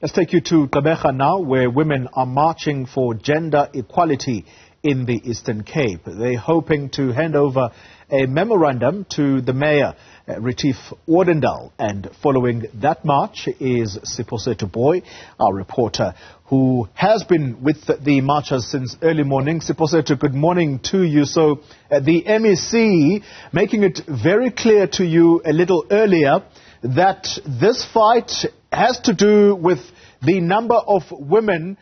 Let's take you to Gqeberha now, where women are marching for gender equality in the Eastern Cape. They're hoping to hand over a memorandum to the mayor, Retief Odendaal. And following that march is Siphosethu Booi, our reporter, who has been with the marchers since early morning. Siphosethu, good morning to you. So the MEC making it very clear to you a little earlier that this fight has to do with the number of women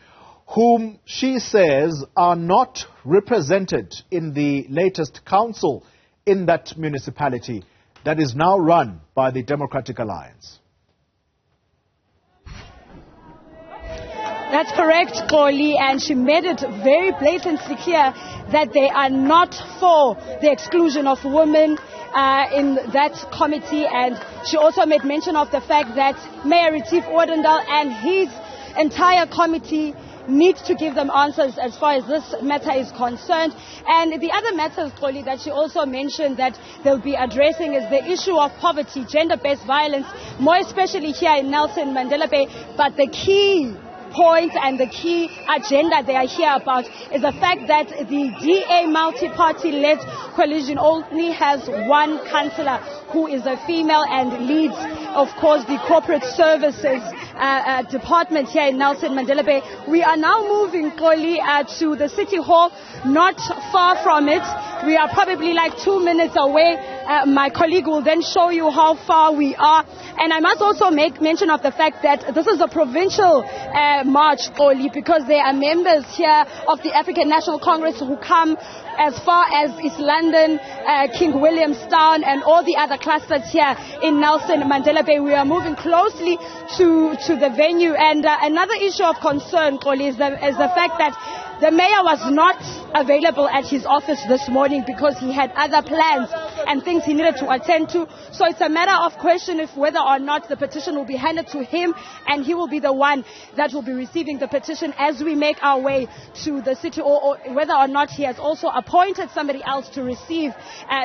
whom she says are not represented in the latest council in that municipality that is now run by the Democratic Alliance. That's correct, Booi, and she made it very blatantly clear that they are not for the exclusion of women in that committee. And she also made mention of the fact that Mayor Retief Odendaal and his entire committee needs to give them answers as far as this matter is concerned. And the other matters, Booi, that she also mentioned that they'll be addressing is the issue of poverty, gender-based violence, more especially here in Nelson Mandela Bay. But the key point and the key agenda they are here about is the fact that the DA multi-party-led coalition only has one councillor who is a female and leads, of course, the corporate services department here in Nelson Mandela Bay. We are now moving, Booi, to the City Hall, not far from it. We are probably like 2 minutes away. My colleague will then show you how far we are. And I must also make mention of the fact that this is a provincial march, Booi, because there are members here of the African National Congress who come as far as East London, King Williamstown, and all the other clusters here in Nelson Mandela Bay. We are moving closely to the venue. And another issue of concern, Booi, is the fact that the mayor was not available at his office this morning because he had other plans and things he needed to attend to. So it's a matter of question if whether or not the petition will be handed to him, and he will be the one that will be receiving the petition as we make our way to the city, or whether or not he has also appointed somebody else to receive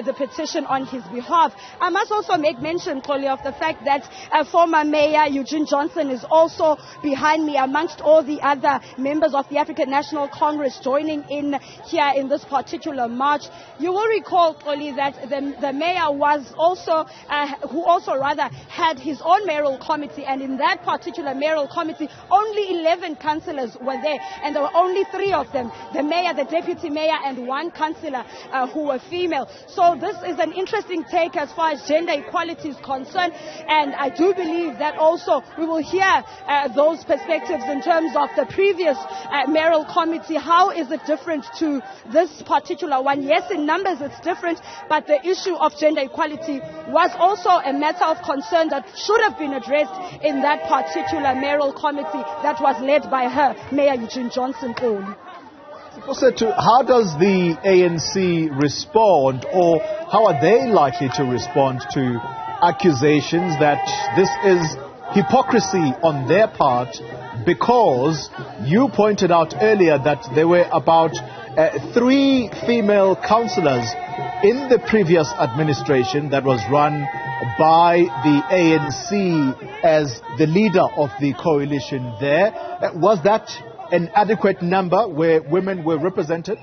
the petition on his behalf. I must also make mention, Booi, of the fact that former Mayor Eugene Johnson is also behind me amongst all the other members of the African National Congress joining in here in this particular march. You will recall, Booi, that the mayor was also, who also rather had his own mayoral committee, and in that particular mayoral committee, only 11 councillors were there, and there were only 3 of them, the mayor, the deputy mayor, and 1 councillor who were female. So this is an interesting take as far as gender equality is concerned, and I do believe that also we will hear those perspectives in terms of the previous mayoral committee. How is it different to this particular one? Yes, in numbers it's different, but the issue of gender equality was also a matter of concern that should have been addressed in that particular mayoral committee that was led by her, Mayor Eugene Johnson. How does the ANC respond, or how are they likely to respond to accusations that this is hypocrisy on their part, because you pointed out earlier that there were about 3 female councillors in the previous administration that was run by the ANC as the leader of the coalition there. Was that an adequate number where women were represented?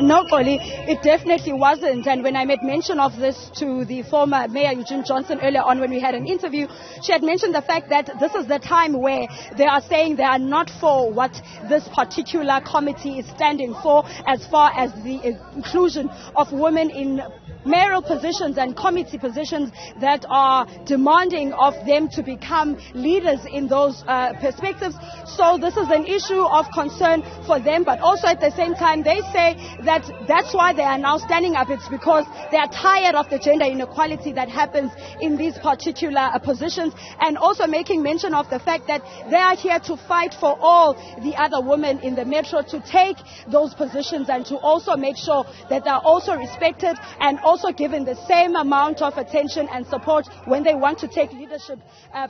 No, Booi, it definitely wasn't. And when I made mention of this to the former Mayor Eugene Johnson earlier on when we had an interview, she had mentioned the fact that this is the time where they are saying they are not for what this particular committee is standing for as far as the inclusion of women in mayoral positions and committee positions that are demanding of them to become leaders in those perspectives. So this is an issue of concern for them, but also at the same time they say that that's why they are now standing up. It's because they are tired of the gender inequality that happens in these particular positions, and also making mention of the fact that they are here to fight for all the other women in the metro to take those positions and to also make sure that they are also respected and also also given the same amount of attention and support when they want to take leadership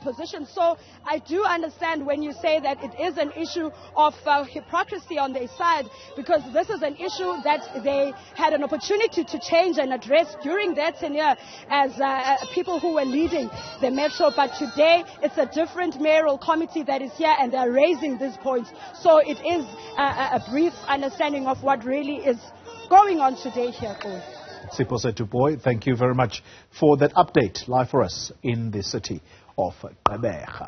positions. So I do understand when you say that it is an issue of hypocrisy on their side, because this is an issue that they had an opportunity to change and address during their tenure as people who were leading the metro. But today it's a different mayoral committee that is here, and they're raising these points. So it is a brief understanding of what really is going on today here. Siphosethu, Booi, thank you very much for that update live for us in the city of Gqeberha.